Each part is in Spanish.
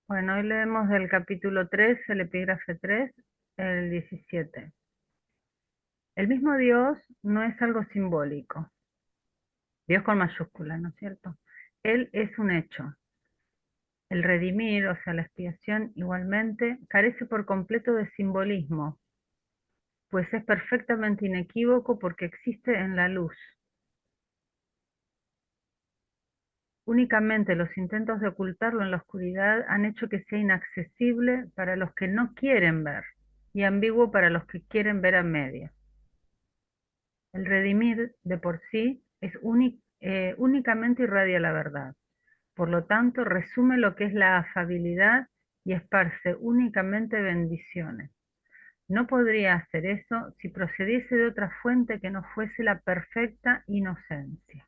Bueno, hoy leemos del capítulo 3, el epígrafe 3, el 17. El mismo Dios no es algo simbólico, Dios con mayúscula, ¿no es cierto? Él es un hecho. El redimir, o sea, la expiación, igualmente, carece por completo de simbolismo, pues es perfectamente inequívoco porque existe en la luz. Únicamente los intentos de ocultarlo en la oscuridad han hecho que sea inaccesible para los que no quieren ver y ambiguo para los que quieren ver a medias. El redimir de por sí es únicamente irradia la verdad. Por lo tanto, resume lo que es la afabilidad y esparce únicamente bendiciones. No podría hacer eso si procediese de otra fuente que no fuese la perfecta inocencia.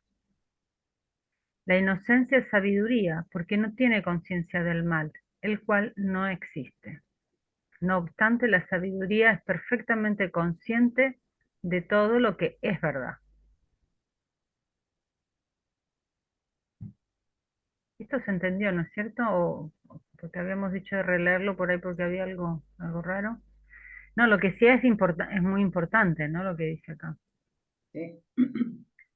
La inocencia es sabiduría porque no tiene conciencia del mal, el cual no existe. No obstante, la sabiduría es perfectamente consciente de todo lo que es verdad. Esto se entendió, ¿no es cierto? Porque habíamos dicho de releerlo por ahí porque había algo raro. No, lo que sí es muy importante, ¿no? Lo que dice acá. ¿Sí?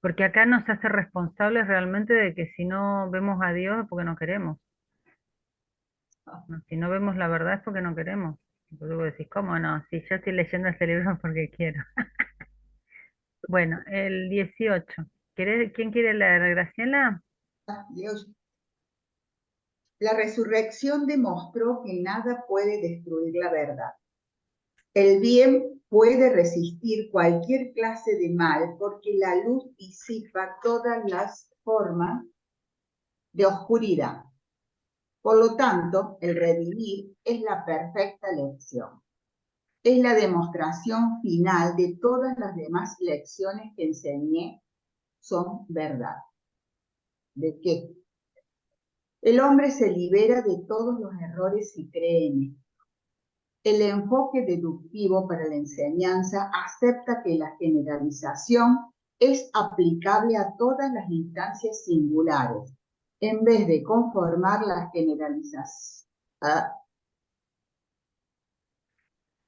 Porque acá nos hace responsables realmente de que si no vemos a Dios es porque no queremos. ¿No? Si no vemos la verdad es porque no queremos. Entonces vos decís, ¿cómo no? Si yo estoy leyendo este libro es porque quiero. Bueno, el 18. ¿Quién quiere leer? ¿Graciela? Dios. La resurrección demostró que nada puede destruir la verdad. El bien puede resistir cualquier clase de mal porque la luz disipa todas las formas de oscuridad. Por lo tanto, el redimir es la perfecta lección. Es la demostración final de todas las demás lecciones que enseñé son verdad. ¿De qué? El hombre se libera de todos los errores si cree en él. El enfoque deductivo para la enseñanza acepta que la generalización es aplicable a todas las instancias singulares, en vez de conformar la generalización.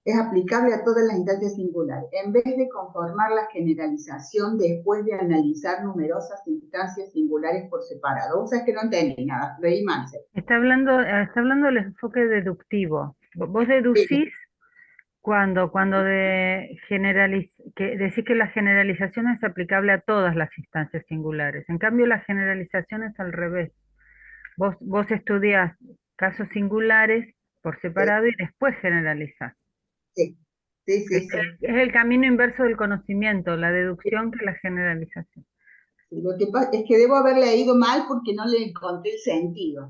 Es aplicable a todas las instancias singulares, en vez de conformar la generalización después de analizar numerosas instancias singulares por separado. O sea, es que no entendí nada, leí mal. Está hablando del enfoque deductivo. Vos deducís que decís que la generalización es aplicable a todas las instancias singulares. En cambio, la generalización es al revés. Vos estudiás casos singulares por Sí, separado y después generalizás. sí, sí, Es, sí, sí. es el camino inverso del conocimiento, la deducción que la generalización. Lo que pasa es que debo haber leído mal porque no le encontré el sentido.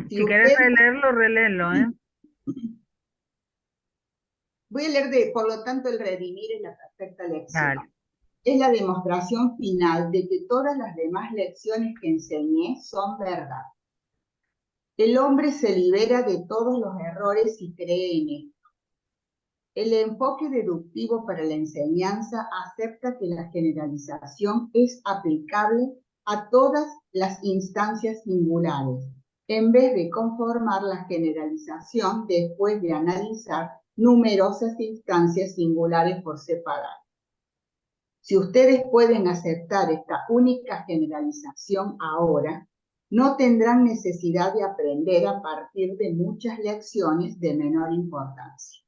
Si Si querés usted, releerlo, releelo, ¿eh? voy a leer por lo tanto, el redimir es la perfecta lección. Dale. Es la demostración final de que todas las demás lecciones que enseñé son verdad. El hombre se libera de todos los errores y cree en él. El enfoque deductivo para la enseñanza acepta que la generalización es aplicable a todas las instancias singulares, en vez de conformar la generalización después de analizar numerosas instancias singulares por separado. Si ustedes pueden aceptar esta única generalización ahora, no tendrán necesidad de aprender a partir de muchas lecciones de menor importancia.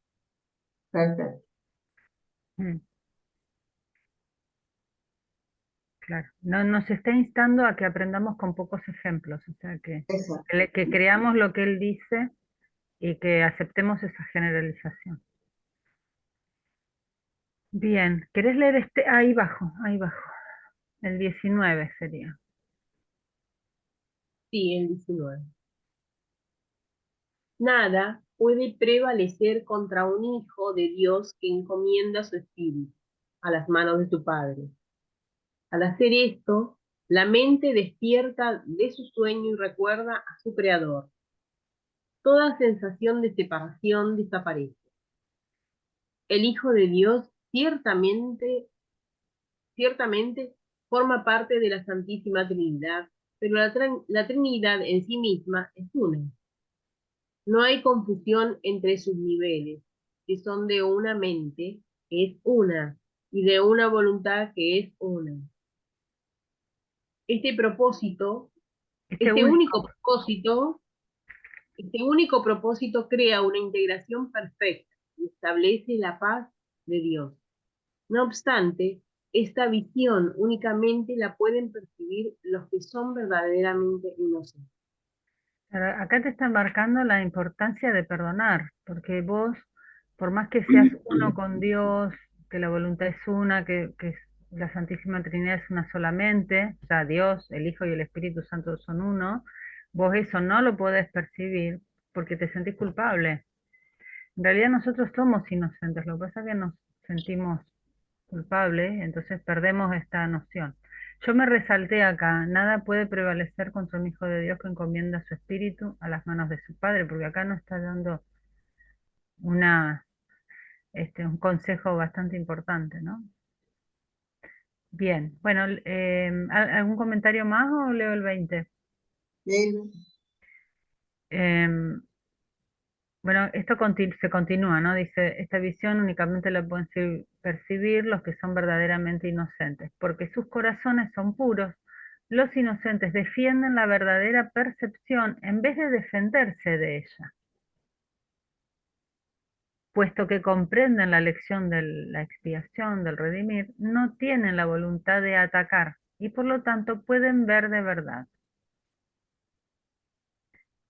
Perfecto. Mm, claro. No, nos está instando a que aprendamos con pocos ejemplos, o sea, Eso. que creamos lo que él dice y que aceptemos esa generalización. Bien, ¿querés leer este? Ahí bajo, ahí bajo. El 19 sería. Sí, el 19. Nada puede prevalecer contra un hijo de Dios que encomienda su espíritu a las manos de su Padre. Al hacer esto, la mente despierta de su sueño y recuerda a su Creador. Toda sensación de separación desaparece. El Hijo de Dios ciertamente forma parte de la Santísima Trinidad, pero la Trinidad en sí misma es una. No hay confusión entre sus niveles, que son de una mente, que es una, y de una voluntad, que es una. Este propósito, Este este único, único propósito, este único propósito crea una integración perfecta y establece la paz de Dios. No obstante, esta visión únicamente la pueden percibir los que son verdaderamente inocentes. acá te está marcando la importancia de perdonar, porque vos, por más que seas uno con Dios, que la voluntad es una, que la Santísima Trinidad es una solamente, o sea, Dios, el Hijo y el Espíritu Santo son uno, vos eso no lo podés percibir porque te sentís culpable. En realidad nosotros somos inocentes, lo que pasa es que nos sentimos culpables, entonces perdemos esta noción. Yo me resalté acá, nada puede prevalecer contra un hijo de Dios que encomienda su espíritu a las manos de su padre, porque acá nos está dando una, un consejo bastante importante, ¿no? Bien, bueno, ¿algún comentario más o leo el 20? Él, Em, Bueno, esto se continúa, ¿no? Dice, esta visión únicamente la pueden percibir los que son verdaderamente inocentes, porque sus corazones son puros. Los inocentes defienden la verdadera percepción en vez de defenderse de ella, puesto que comprenden la lección de la expiación, del redimir, no tienen la voluntad de atacar y por lo tanto pueden ver de verdad.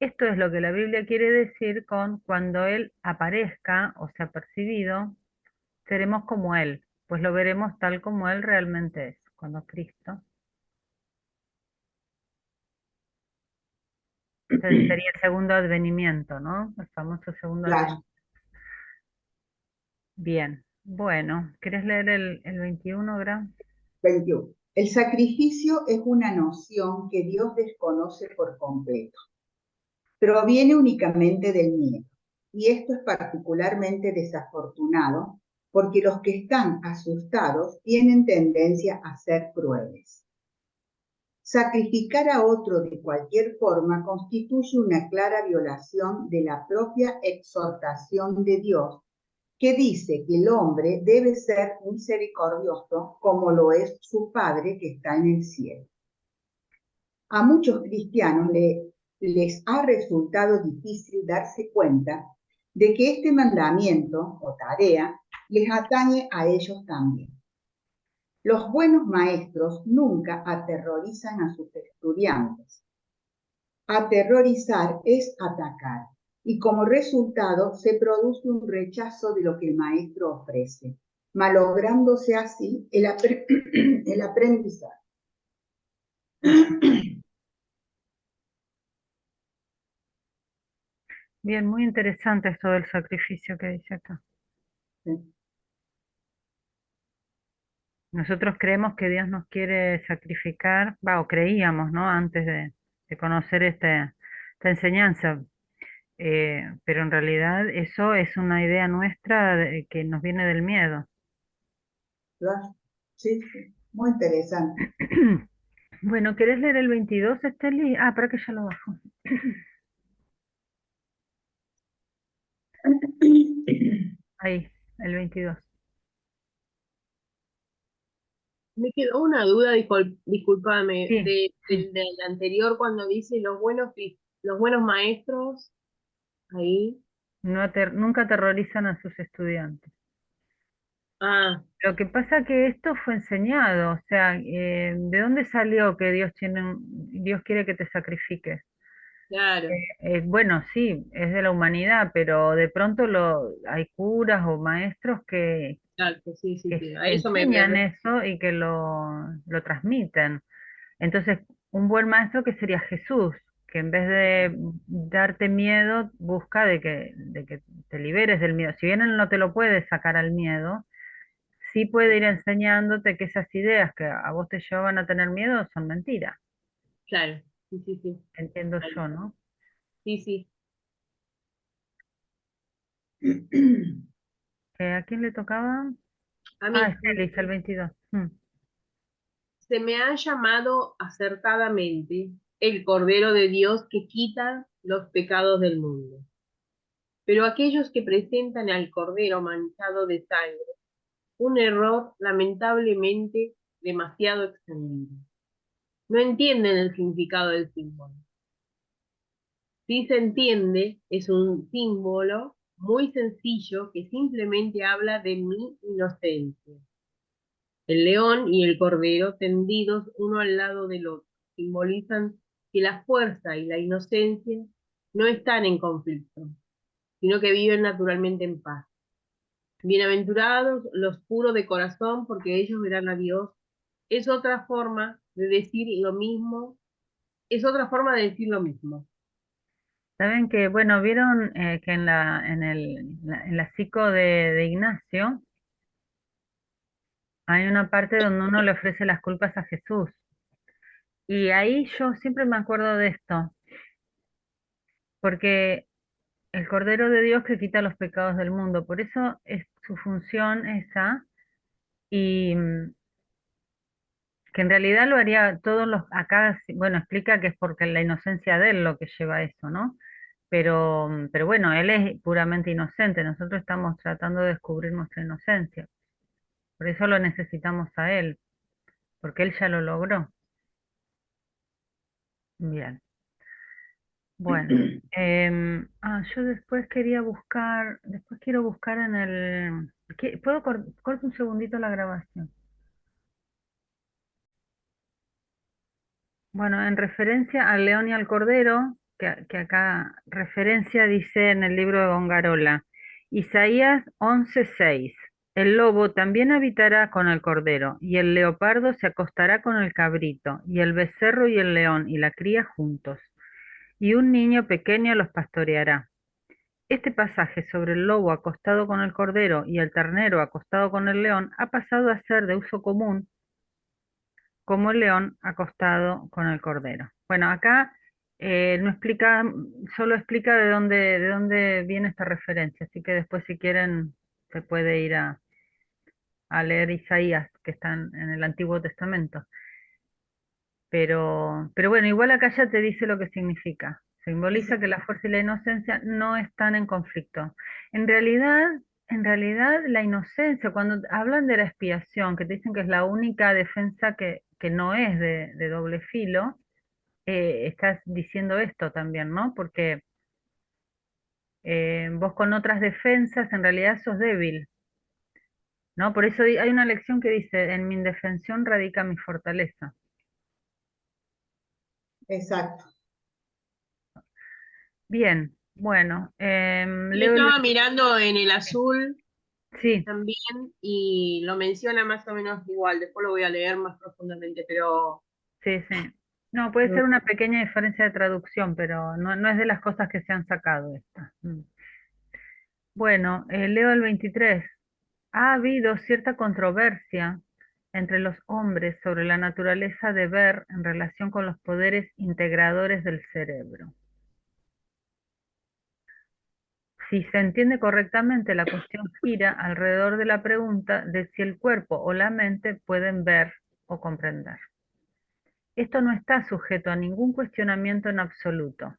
Esto es lo que la Biblia quiere decir con cuando Él aparezca o sea percibido, seremos como Él, pues lo veremos tal como Él realmente es, cuando Cristo. Ese sería el segundo advenimiento, ¿no? El famoso segundo claro, advenimiento. Bien, bueno, ¿querés leer el 21, Gra? 21. El sacrificio es una noción que Dios desconoce por completo. Proviene únicamente del miedo. Y esto es particularmente desafortunado porque los que están asustados tienen tendencia a ser crueles. Sacrificar a otro de cualquier forma constituye una clara violación de la propia exhortación de Dios, que dice que el hombre debe ser misericordioso como lo es su Padre que está en el cielo. A muchos cristianos les ha resultado difícil darse cuenta de que este mandamiento o tarea les atañe a ellos también. Los buenos maestros nunca aterrorizan a sus estudiantes. Aterrorizar es atacar y como resultado se produce un rechazo de lo que el maestro ofrece, malográndose así el aprendizaje. Bien, muy interesante esto del sacrificio que dice acá. Nosotros creemos que Dios nos quiere sacrificar, o creíamos, ¿no? Antes de conocer esta enseñanza, pero en realidad eso es una idea nuestra que nos viene del miedo. Sí, sí, muy interesante. Bueno, ¿querés leer el 22, Esteli? Ah, para que ya lo bajo. Ahí, el 22. Me quedó una duda, discúlpame, Sí, del anterior cuando dice los buenos maestros, ahí. no nunca aterrorizan a sus estudiantes. Ah, Lo que pasa que esto fue enseñado, o sea, ¿de dónde salió que Dios quiere que te sacrifiques? claro, Bueno, sí, es de la humanidad, pero de pronto hay curas o maestros exacto, sí, sí, que sí. A eso enseñan eso y que lo transmiten. Entonces, un buen maestro que sería Jesús, que en vez de darte miedo, busca de que te liberes del miedo. Si bien él no te lo puede sacar al miedo, sí puede ir enseñándote que esas ideas que a vos te llevan a tener miedo son mentiras. claro, sí, sí, sí. Entiendo Ahí. yo, ¿no? Sí, sí. ¿A quién le tocaba? A Ah, mí Estelis, el 22. se me ha llamado acertadamente el Cordero de Dios que quita los pecados del mundo. Pero aquellos que presentan al Cordero manchado de sangre, un error lamentablemente demasiado extendido. No entienden el significado del símbolo. Si se entiende, es un símbolo muy sencillo que simplemente habla de mi inocencia. El león y el cordero tendidos uno al lado del otro simbolizan que la fuerza y la inocencia no están en conflicto, sino que viven naturalmente en paz. Bienaventurados los puros de corazón, porque ellos verán a Dios. Es otra forma de decir lo mismo, es otra forma de decir lo mismo. Saben que, bueno, vieron que en la psico de Ignacio hay una parte donde uno le ofrece las culpas a Jesús. Y ahí yo siempre me acuerdo de esto, porque el Cordero de Dios que quita los pecados del mundo, por eso es su función esa, y que en realidad lo haría todos los, acá, bueno, explica que es porque la inocencia de él lo que lleva a eso, ¿no? Pero bueno, él es puramente inocente, nosotros estamos tratando de descubrir nuestra inocencia, por eso lo necesitamos a él, porque él ya lo logró. Bien, bueno. Yo después quería buscar, después quiero buscar en el, ¿puedo corto un segundito la grabación? Bueno, en referencia al león y al cordero, que acá referencia dice en el libro de Gongarola, Isaías 11:6, el lobo también habitará con el cordero, y el leopardo se acostará con el cabrito, y el becerro y el león y la cría juntos, y un niño pequeño los pastoreará. Este pasaje sobre el lobo acostado con el cordero y el ternero acostado con el león ha pasado a ser de uso común como el león acostado con el cordero. Bueno, acá no explica, solo explica de dónde viene esta referencia, así que después si quieren se puede ir a leer Isaías, que está en el Antiguo Testamento. Pero bueno, igual acá ya te dice lo que significa. Simboliza que la fuerza y la inocencia no están en conflicto. En realidad, en realidad la inocencia, cuando hablan de la expiación, que te dicen que es la única defensa que no es de doble filo, estás diciendo esto también, ¿no? Porque vos con otras defensas en realidad sos débil, ¿no? Por eso hay una lección que dice, en mi indefensión radica mi fortaleza. Exacto. Bien, bueno, Yo leo el... estaba mirando en el azul Sí, también y lo menciona más o menos igual, después lo voy a leer más profundamente, pero sí, sí. No, puede ser una pequeña diferencia de traducción, pero no es de las cosas que se han sacado esta. Bueno, leo el 23. Ha habido cierta controversia entre los hombres sobre la naturaleza de ver en relación con los poderes integradores del cerebro. Si se entiende correctamente, la cuestión gira alrededor de la pregunta de si el cuerpo o la mente pueden ver o comprender. Esto no está sujeto a ningún cuestionamiento en absoluto.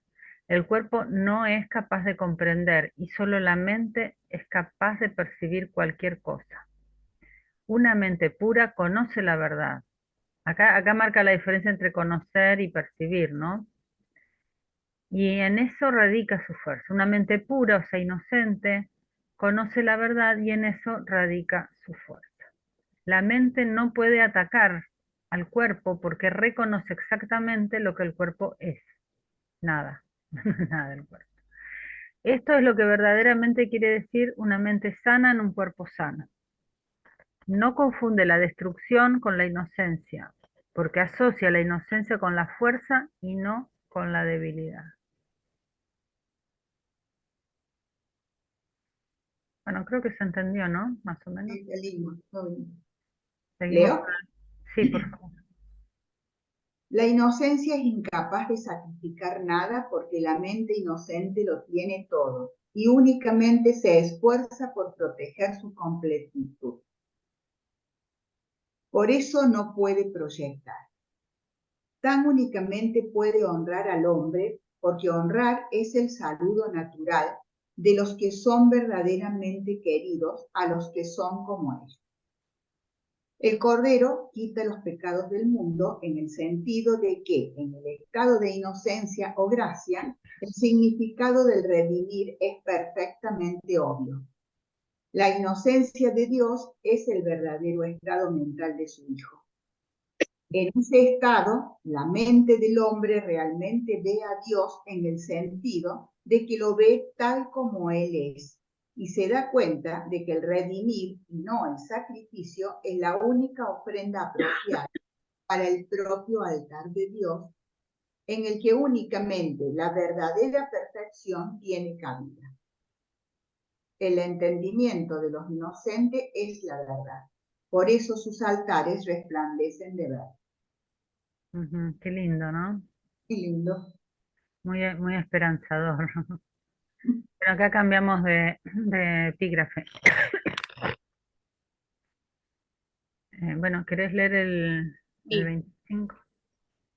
El cuerpo no es capaz de comprender y solo la mente es capaz de percibir cualquier cosa. Una mente pura conoce la verdad. Acá marca la diferencia entre conocer y percibir, ¿no? Y en eso radica su fuerza. Una mente pura, o sea, inocente, conoce la verdad y en eso radica su fuerza. La mente no puede atacar al cuerpo porque reconoce exactamente lo que el cuerpo es. Nada, nada del cuerpo. Esto es lo que verdaderamente quiere decir una mente sana en un cuerpo sano. No confunde la destrucción con la inocencia, porque asocia la inocencia con la fuerza y no con la debilidad. Bueno, creo que se entendió, ¿no? Más o menos. Sí, qué lindo, muy bien. Seguimos ¿Leo? con... Sí, por favor. La inocencia es incapaz de sacrificar nada porque la mente inocente lo tiene todo y únicamente se esfuerza por proteger su completitud. Por eso no puede proyectar. Tan únicamente puede honrar al hombre porque honrar es el saludo natural de los que son verdaderamente queridos a los que son como Él. El Cordero quita los pecados del mundo en el sentido de que, en el estado de inocencia o gracia, el significado del redimir es perfectamente obvio. La inocencia de Dios es el verdadero estado mental de su Hijo. En ese estado, la mente del hombre realmente ve a Dios en el sentido de que lo ve tal como Él es y se da cuenta de que el redimir y no el sacrificio es la única ofrenda apropiada para el propio altar de Dios, en el que únicamente la verdadera perfección tiene cabida. El entendimiento de los inocentes es la verdad. Por eso sus altares resplandecen de verdad. Qué lindo, ¿no? Qué lindo. Muy esperanzador. Pero acá cambiamos de epígrafe. Bueno, ¿querés leer el Sí. 25?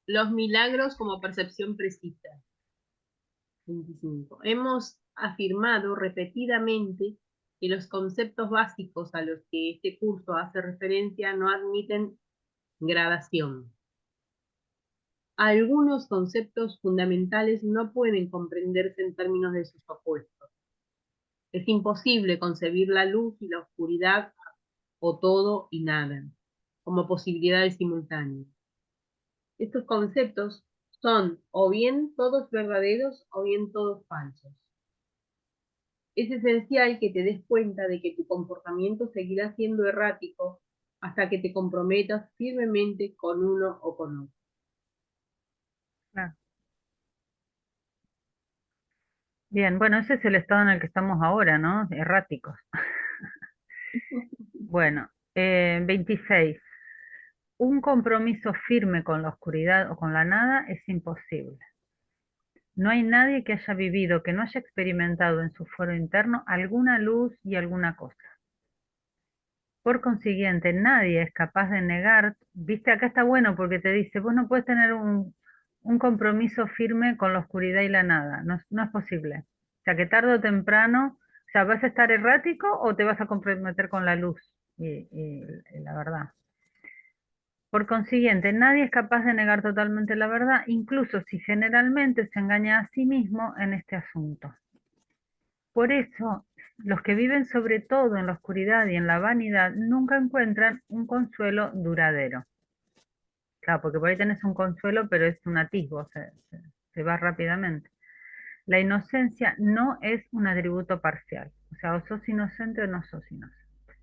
Los milagros como percepción precisa. 25. Hemos afirmado repetidamente que los conceptos básicos a los que este curso hace referencia no admiten gradación. Algunos conceptos fundamentales no pueden comprenderse en términos de sus opuestos. Es imposible concebir la luz y la oscuridad o todo y nada como posibilidades simultáneas. Estos conceptos son o bien todos verdaderos o bien todos falsos. Es esencial que te des cuenta de que tu comportamiento seguirá siendo errático hasta que te comprometas firmemente con uno o con otro. Claro. Bien, bueno, ese es el estado en el que estamos ahora, ¿no? Erráticos. Bueno, 26. Un compromiso firme con la oscuridad o con la nada es imposible. No hay nadie que haya vivido, que no haya experimentado en su fuero interno alguna luz y alguna cosa. Por consiguiente, nadie es capaz de negar, viste, acá está bueno porque te dice, vos no puedes tener un compromiso firme con la oscuridad y la nada, no, no es posible. O sea, que tarde o temprano, o sea, vas a estar errático o te vas a comprometer con la luz y la verdad. Por consiguiente, nadie es capaz de negar totalmente la verdad, incluso si generalmente se engaña a sí mismo en este asunto. Por eso, los que viven sobre todo en la oscuridad y en la vanidad nunca encuentran un consuelo duradero. Claro, porque por ahí tenés un consuelo, pero es un atisbo, se va rápidamente. La inocencia no es un atributo parcial, o sea, o sos inocente o no sos inocente.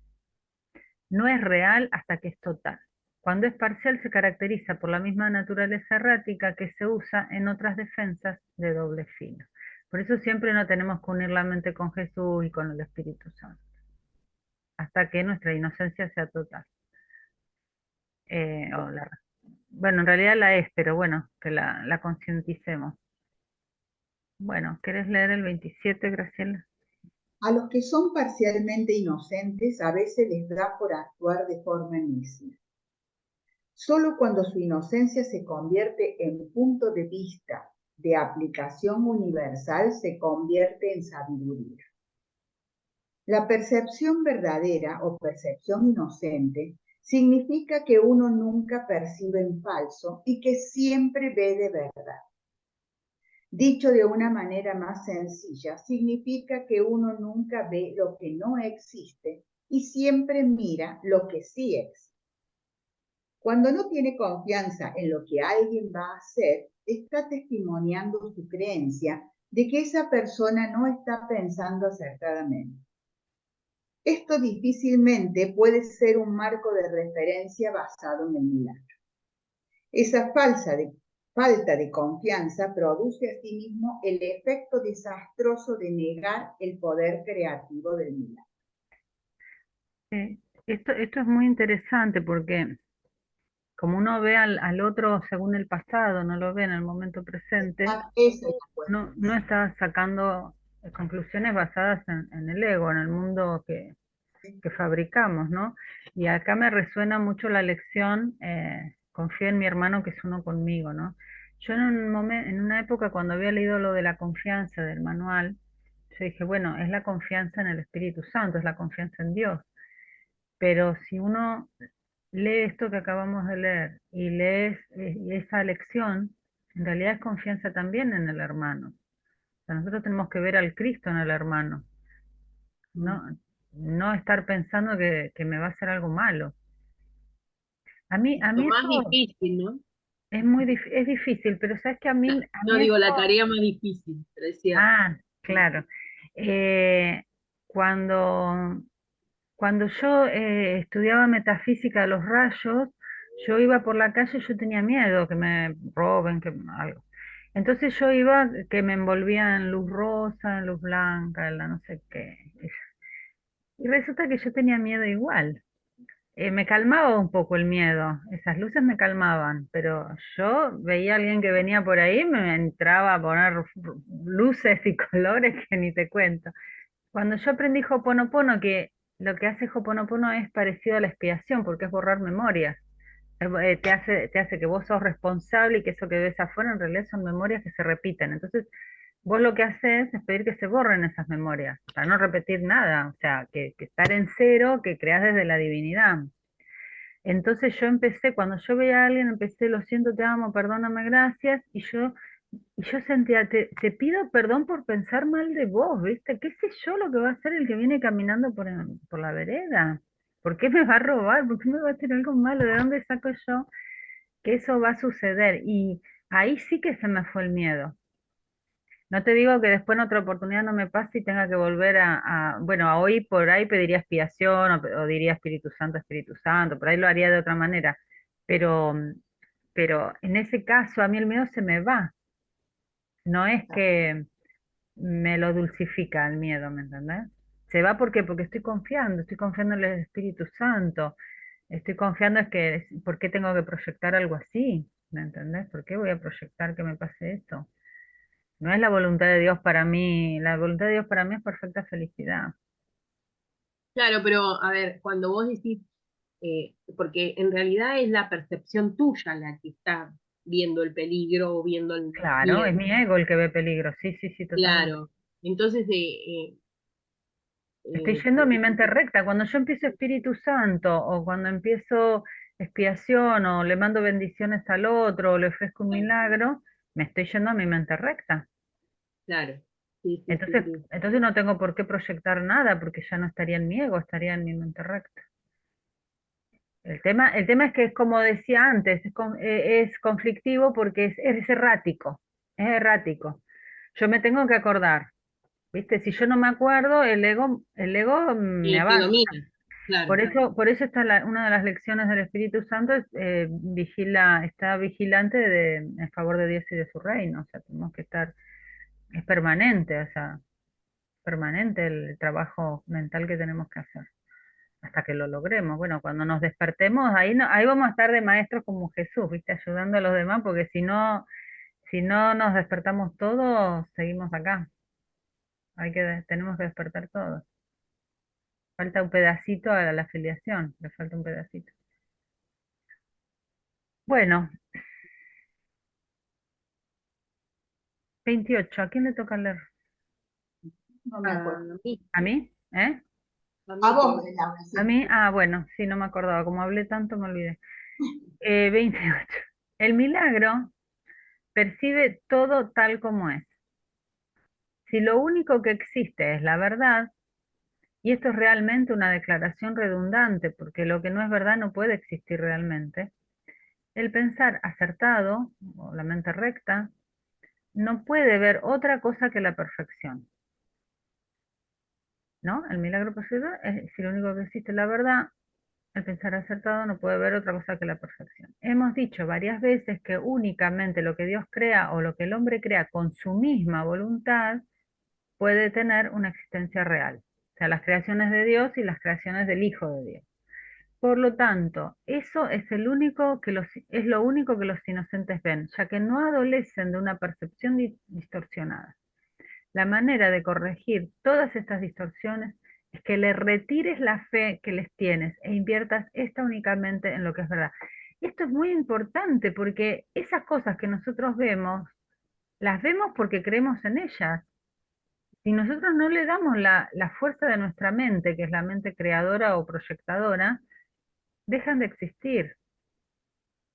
No es real hasta que es total. Cuando es parcial se caracteriza por la misma naturaleza errática que se usa en otras defensas de doble filo. Por eso siempre no tenemos que unir la mente con Jesús y con el Espíritu Santo, hasta que nuestra inocencia sea total. O bueno, en realidad la es, pero bueno, que la concienticemos. Bueno, ¿querés leer el 27, Graciela? A los que son parcialmente inocentes a veces les da por actuar de forma necia. Solo cuando su inocencia se convierte en punto de vista de aplicación universal se convierte en sabiduría. La percepción verdadera o percepción inocente significa que uno nunca percibe en falso y que siempre ve de verdad. Dicho de una manera más sencilla, significa que uno nunca ve lo que no existe y siempre mira lo que sí existe. Cuando no tiene confianza en lo que alguien va a hacer, está testimoniando su creencia de que esa persona no está pensando acertadamente. Esto difícilmente puede ser un marco de referencia basado en el milagro. Esa falta de confianza produce asimismo el efecto desastroso de negar el poder creativo del milagro. Esto es muy interesante porque como uno ve al otro según el pasado, no lo ve en el momento presente, no está sacando conclusiones basadas en el ego, en el mundo que fabricamos, ¿no? Y acá me resuena mucho la lección, confía en mi hermano que es uno conmigo, ¿no? Yo en una época cuando había leído lo de la confianza del manual, Yo dije, bueno, es la confianza en el Espíritu Santo, es la confianza en Dios. Pero si uno lee esto que acabamos de leer y lees esa lección, en realidad es confianza también en el hermano. O sea, nosotros tenemos que ver al Cristo en el hermano, no, no estar pensando que me va a hacer algo malo. A Lo mí más eso difícil, ¿no? es es difícil, pero sabes que a No mí digo la eso, tarea más difícil, pero es cierto. claro. Eh, cuando, cuando yo estudiaba metafísica de los rayos, yo iba por la calle, yo tenía miedo que me roben, algo. Entonces yo iba, que me envolvía en luz rosa, en luz blanca, en la no sé qué. Y resulta que yo tenía miedo igual. Me calmaba un poco el miedo, esas luces me calmaban, pero yo veía a alguien que venía por ahí, me entraba a poner luces y colores que ni te cuento. Cuando yo aprendí Hoponopono, que lo que hace Hoponopono es parecido a la expiación, porque es borrar memorias. Te hace que vos sos responsable y que eso que ves afuera en realidad son memorias que se repiten. Entonces, vos lo que haces es pedir que se borren esas memorias, para no repetir nada, o sea, que estar en cero, que creas desde la divinidad. Entonces yo empecé, cuando yo veía a alguien, empecé, lo siento, te amo, perdóname, gracias, y yo sentía, te pido perdón por pensar mal de vos, ¿viste? ¿Qué sé yo lo que va a hacer el que viene caminando por la vereda? ¿Por qué me va a robar? ¿Por qué me va a hacer algo malo? ¿De dónde saco yo que eso va a suceder? Y ahí sí que se me fue el miedo. No te digo que después en otra oportunidad no me pase y tenga que volver bueno, a hoy por ahí pediría expiación o diría Espíritu Santo, por ahí lo haría de otra manera. Pero, pero en ese caso a mí el miedo se me va. No es que me lo dulcifica el miedo, ¿me entendés? Se va porque estoy confiando en el Espíritu Santo, estoy confiando es que, ¿por qué tengo que proyectar algo así? ¿Me entendés? ¿Por qué voy a proyectar que me pase esto? No es la voluntad de Dios para mí, la voluntad de Dios para mí es perfecta felicidad. Claro, pero a ver, cuando vos decís, porque en realidad es la percepción tuya la que está viendo el peligro o viendo el Claro, es miedo. mi ego el que ve peligro, sí, sí, sí, totalmente. Claro. Entonces, Estoy eh, yendo a eh, mi mente recta. Cuando yo empiezo Espíritu Santo o cuando empiezo expiación o le mando bendiciones al otro o le ofrezco un milagro, me estoy yendo a mi mente recta. claro, sí, sí, sí, Entonces, sí. entonces no tengo por qué proyectar nada porque ya no estaría en mi ego, estaría en mi mente recta. El tema es que es como decía antes, es conflictivo porque es errático, es errático. Yo me tengo que acordar, ¿viste? Si yo no me acuerdo, el ego me Y te avanza. domina, claro. Por eso está una de las lecciones del Espíritu Santo, es, está vigilante en favor de Dios y de su reino. O sea, tenemos que estar, es permanente, o sea, permanente el trabajo mental que tenemos que hacer hasta que lo logremos. Bueno, cuando nos despertemos, ahí, no, ahí vamos a estar de maestros como Jesús, ¿viste? Ayudando a los demás, porque si no nos despertamos todos, seguimos acá. Tenemos que despertar todos. Falta un pedacito a la afiliación, le falta un pedacito. Bueno, 28, ¿a quién le toca leer? No me A acuerdo. mí, ¿A mí? ¿Eh? a A mí vos, creo. Laura, ¿A sí. mí? Ah, bueno, sí, no me acordaba. Como hablé tanto, me olvidé. 28. El milagro percibe todo tal como es. Si lo único que existe es la verdad, y esto es realmente una declaración redundante, porque lo que no es verdad no puede existir realmente, el pensar acertado, o la mente recta, no puede ver otra cosa que la perfección, ¿no? El milagro percibido es si lo único que existe es la verdad, el pensar acertado no puede ver otra cosa que la perfección. Hemos dicho varias veces que únicamente lo que Dios crea o lo que el hombre crea con su misma voluntad puede tener una existencia real. O sea, las creaciones de Dios y las creaciones del Hijo de Dios. Por lo tanto, eso es es lo único que los inocentes ven, ya que no adolecen de una percepción distorsionada. La manera de corregir todas estas distorsiones es que le retires la fe que les tienes e inviertas esta únicamente en lo que es verdad. Y esto es muy importante porque esas cosas que nosotros vemos, las vemos porque creemos en ellas. Si nosotros no le damos la fuerza de nuestra mente, que es la mente creadora o proyectadora, dejan de existir.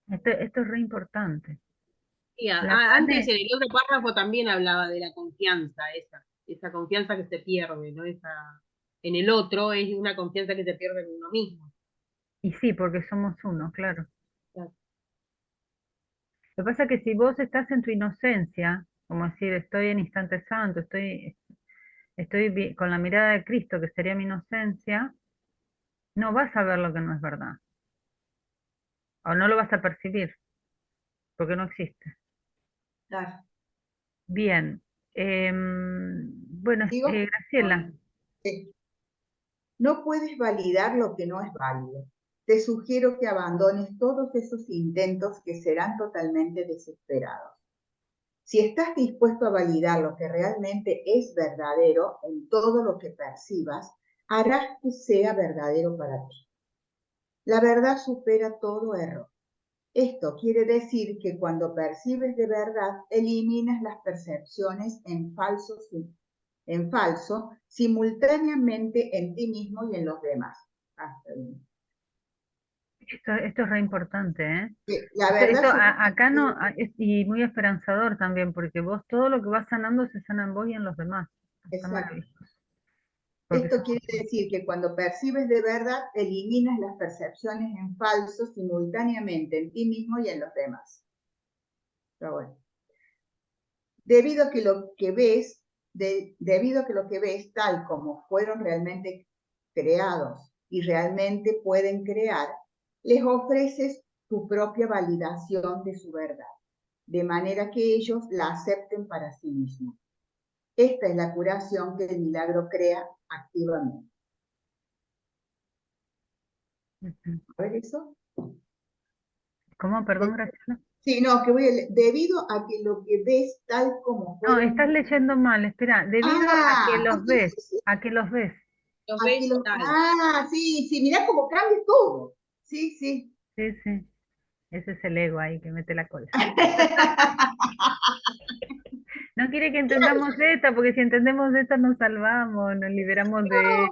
Esto es re importante. Sí, La antes Vane, en el otro párrafo también hablaba de la confianza, esa confianza que se pierde, ¿no? En el otro es una confianza que se pierde en uno mismo. y sí, porque somos uno, claro. Claro. Lo que pasa es que si vos estás en tu inocencia, como decir, estoy en instante santo, con la mirada de Cristo, que sería mi inocencia, no vas a ver lo que no es verdad, o no lo vas a percibir, porque no existe. Claro. Bien, bueno, Digo, Graciela, no puedes validar lo que no es válido. Te sugiero que abandones todos esos intentos que serán totalmente desesperados. Si estás dispuesto a validar lo que realmente es verdadero en todo lo que percibas, harás que sea verdadero para ti. La verdad supera todo error. Esto quiere decir que cuando percibes de verdad, eliminas las percepciones en falso simultáneamente en ti mismo y en los demás. Hasta ahí. esto es re importante, ¿eh? La verdad Acá no, y muy esperanzador también, porque vos todo lo que vas sanando se sana en vos y en los demás. Está exacto. maravilloso. Porque Esto quiere decir que cuando percibes de verdad, eliminas las percepciones en falso simultáneamente en ti mismo y en los demás. Pero bueno. Debido a que lo que ves, tal como fueron realmente creados y realmente pueden crear, les ofreces tu propia validación de su verdad, de manera que ellos la acepten para sí mismos. Esta es la curación que el milagro crea activamente. Ujú. ¿A ver eso? ¿Cómo? Perdón, Graciela. Sí, no, debido a que lo que ves tal como No, estás fueron... leyendo mal, espera, debido a que Ah, los sí, ves, sí, sí. a que los ves. Los ves tal. Sí, sí, mirá cómo cambia todo. Sí, sí. Sí, sí, ese es el ego ahí que mete la cola. No quiere que entendamos esta, porque si entendemos esta nos salvamos, nos liberamos de...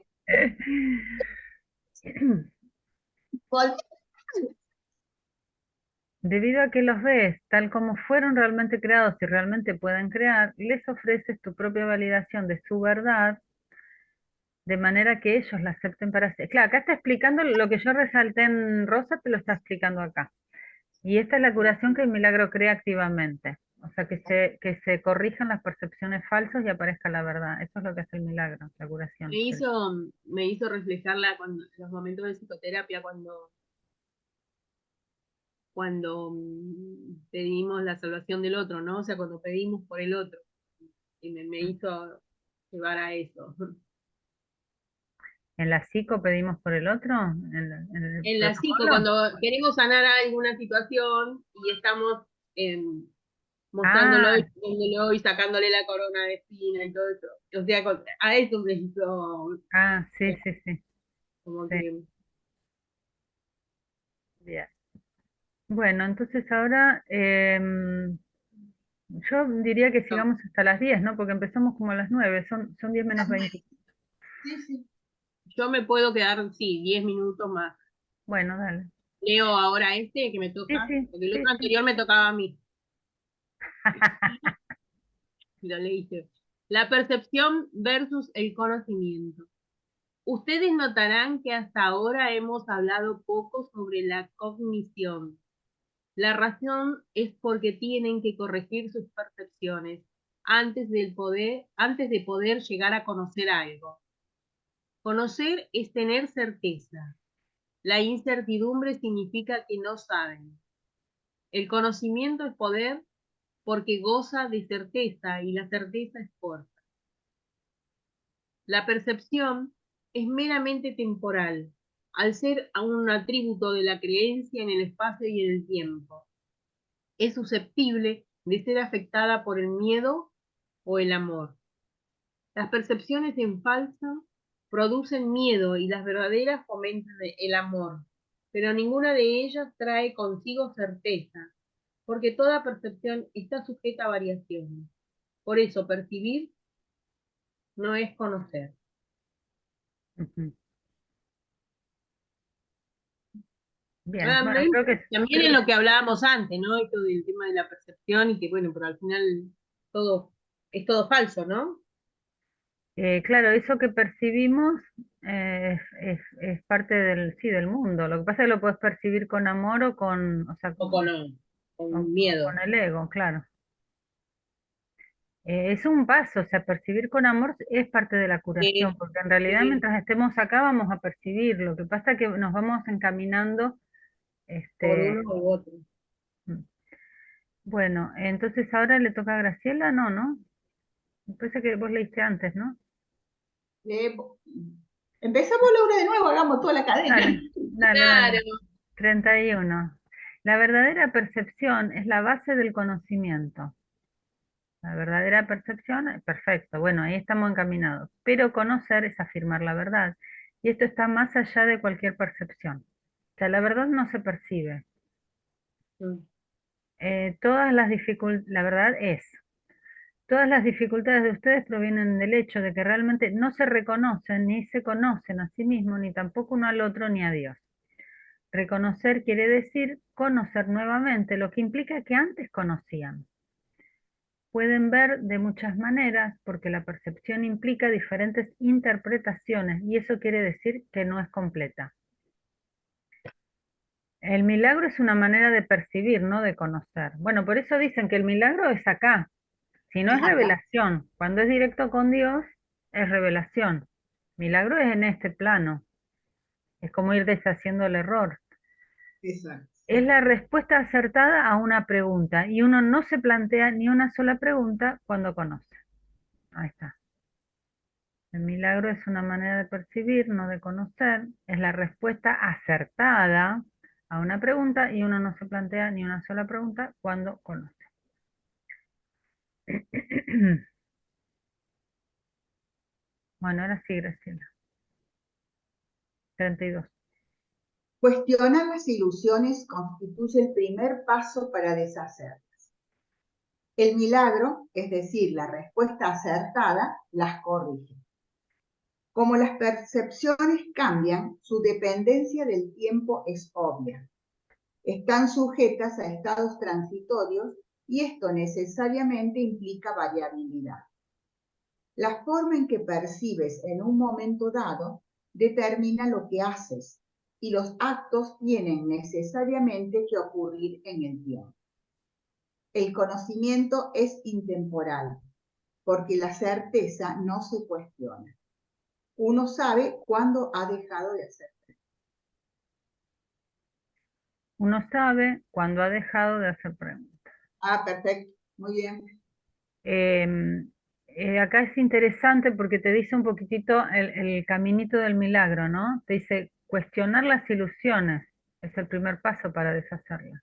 Debido a que los ves tal como fueron realmente creados y realmente pueden crear, les ofreces tu propia validación de su verdad, de manera que ellos la acepten para sí. Claro, acá está explicando lo que yo resalté en rosa, te lo está explicando acá. Y esta es la curación que el milagro crea activamente. O sea, que se corrijan las percepciones falsas y aparezca la verdad. Eso es lo que hace el milagro, la curación. Me hizo reflejarla cuando, los momentos de psicoterapia, cuando pedimos la salvación del otro, ¿no? O sea, cuando pedimos por el otro. Y me hizo llevar a eso. ¿En la psico pedimos por el otro? ¿En el En la psico, protocolo? cuando queremos sanar alguna situación y estamos mostrándolo y Ah, poniéndolo y sacándole la corona de espina y todo eso. O sea, a eso me hizo sí, sí, sí. como Sí, que bien. Bueno, entonces ahora yo diría que no, sigamos hasta las 10, ¿no? Porque empezamos como a las 9, son 10 menos 20. Sí, sí. yo me puedo quedar, sí, 10 minutos más. Bueno, dale. Leo ahora este que me Sí, toca, sí, porque el sí, otro sí. anterior me tocaba a mí. Y lo leíste. La percepción versus el conocimiento. Ustedes notarán que hasta ahora hemos hablado poco sobre la cognición. La razón es porque tienen que corregir sus percepciones antes de poder llegar a conocer algo. Conocer es tener certeza. La incertidumbre significa que no saben. El conocimiento es poder porque goza de certeza y la certeza es fuerza. La percepción es meramente temporal, al ser un atributo de la creencia en el espacio y en el tiempo. Es susceptible de ser afectada por el miedo o el amor. Las percepciones en falso producen miedo y las verdaderas fomentan el amor, pero ninguna de ellas trae consigo certeza, porque toda percepción está sujeta a variaciones. Por eso percibir no es conocer. Ujú. Bien, Ah, bueno, creo que también en lo que hablábamos antes, ¿no? Esto del tema de la percepción y que, bueno, pero al final todo es todo falso, ¿no? claro, eso que percibimos es parte del, sí, del mundo. Lo que pasa es que lo puedes percibir con amor o con, o sea, O con o con miedo. el ego, claro. Es un paso, o sea, percibir con amor es parte de la curación, Eh, porque en realidad eh, mientras estemos acá vamos a percibir. Lo que pasa es que nos vamos encaminando, por este, uno u otro. mm. Bueno, entonces ahora le toca a Graciela, no, ¿no? Me parece que vos leíste antes, ¿no? Eh, Empezamos, Laura, de nuevo, hagamos toda la cadena. Dale, dale, Claro. dale. 31. La verdadera percepción es la base del conocimiento. La verdadera percepción, perfecto, bueno, ahí estamos encaminados. Pero conocer es afirmar la verdad. Y esto está más allá de cualquier percepción. O sea, la verdad no se percibe. Mm. La verdad es, todas las dificultades de ustedes provienen del hecho de que realmente no se reconocen ni se conocen a sí mismos, ni tampoco uno al otro, ni a Dios. Reconocer quiere decir conocer nuevamente, lo que implica que antes conocían. Pueden ver de muchas maneras porque la percepción implica diferentes interpretaciones y eso quiere decir que no es completa. El milagro es una manera de percibir, no de conocer. Bueno, por eso dicen que el milagro es acá, si no Es es acá. revelación. Cuando es directo con Dios, es revelación. Milagro es en este plano, es como ir deshaciendo el error. Exacto. Es la respuesta acertada a una pregunta y uno no se plantea ni una sola pregunta cuando conoce. Ahí está. El milagro es una manera de percibir, no de conocer. Es la respuesta acertada a una pregunta y uno no se plantea ni una sola pregunta cuando conoce. Bueno, ahora sí, Graciela. 32. Cuestionar las ilusiones constituye el primer paso para deshacerlas. El milagro, es decir, la respuesta acertada, las corrige. Como las percepciones cambian, su dependencia del tiempo es obvia. Están sujetas a estados transitorios y esto necesariamente implica variabilidad. La forma en que percibes en un momento dado determina lo que haces y los actos tienen necesariamente que ocurrir en el tiempo. El conocimiento es intemporal porque la certeza no se cuestiona. Uno sabe cuándo ha dejado de hacer. Uno sabe cuando ha dejado de hacer preguntas. Ah, perfecto. Muy bien. Em, Acá es interesante porque te dice un poquitito el caminito del milagro, ¿no? Te dice, cuestionar las ilusiones es el primer paso para deshacerlas.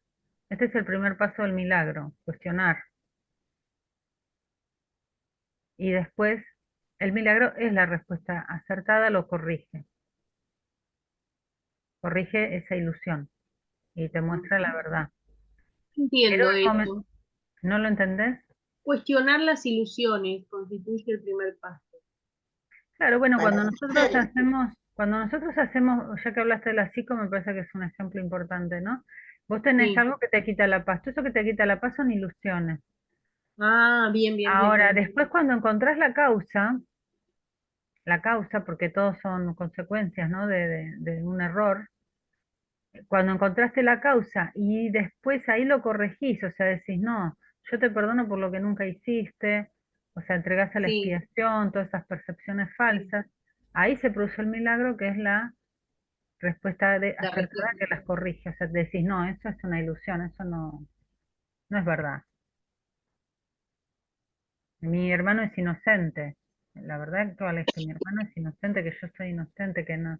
Este es el primer paso del milagro, cuestionar. Y después, el milagro es la respuesta acertada, lo corrige. Corrige esa ilusión y te muestra la verdad. Pero Entiendo esto. ¿no lo entendés? Cuestionar las ilusiones constituye el primer paso. Claro, bueno, Para cuando nosotros hacemos, ya que hablaste de la psico, me parece que es un ejemplo importante, ¿no? Vos tenés Sí. algo que te quita la paz, todo eso que te quita la paz son ilusiones. Ah, bien, bien, bien, Ahora, bien. después cuando encontrás la causa, porque todos son consecuencias, ¿no? De un error, cuando encontraste la causa y después ahí lo corregís, o sea, decís, no, yo te perdono por lo que nunca hiciste, o sea, entregás a la Sí, expiación, todas esas percepciones sí. falsas, ahí se produce el milagro que es la respuesta La acertada respuesta. que las corrige, o sea, decís, no, eso es una ilusión, eso no es verdad. Mi hermano es inocente, la verdad actual es que mi hermano es inocente, que yo soy inocente, que no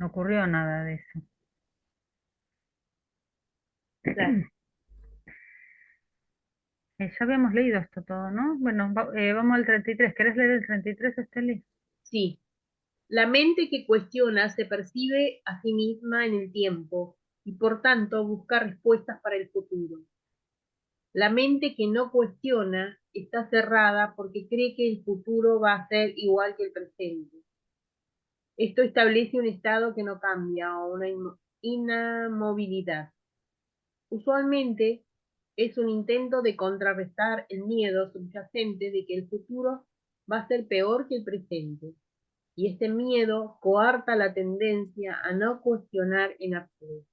ocurrió nada de eso. Claro. Ya habíamos leído esto todo, ¿no? Bueno, vamos al 33. ¿Querés leer el 33, Esteli? Sí. La mente que cuestiona se percibe a sí misma en el tiempo y por tanto busca respuestas para el futuro. La mente que no cuestiona está cerrada porque cree que el futuro va a ser igual que el presente. Esto establece un estado que no cambia o una inamovilidad. Usualmente es un intento de contrarrestar el miedo subyacente de que el futuro va a ser peor que el presente. Y este miedo coarta la tendencia a no cuestionar en absoluto.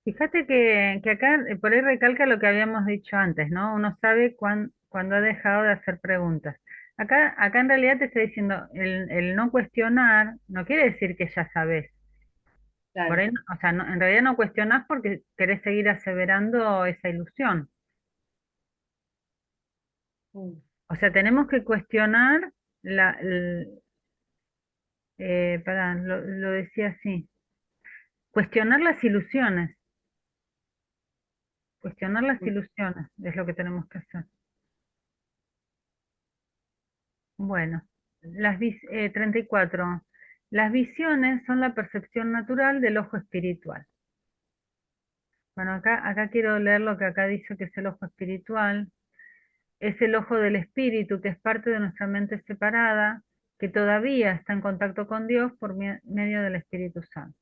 Fíjate que acá por ahí recalca lo que habíamos dicho antes, ¿no? Uno sabe cuando ha dejado de hacer preguntas. Acá en realidad te está diciendo, el no cuestionar no quiere decir que ya sabes. Por Claro. ahí, o sea, en realidad no cuestionás porque querés seguir aseverando esa ilusión. Mm. O sea, tenemos que cuestionar pará, lo decía así, cuestionar las ilusiones. Cuestionar las ilusiones es lo que tenemos que hacer. Bueno, 34. Las visiones son la percepción natural del ojo espiritual. Bueno, acá quiero leer lo que acá dice que es el ojo espiritual. Es el ojo del espíritu, que es parte de nuestra mente separada, que todavía está en contacto con Dios por medio del Espíritu Santo.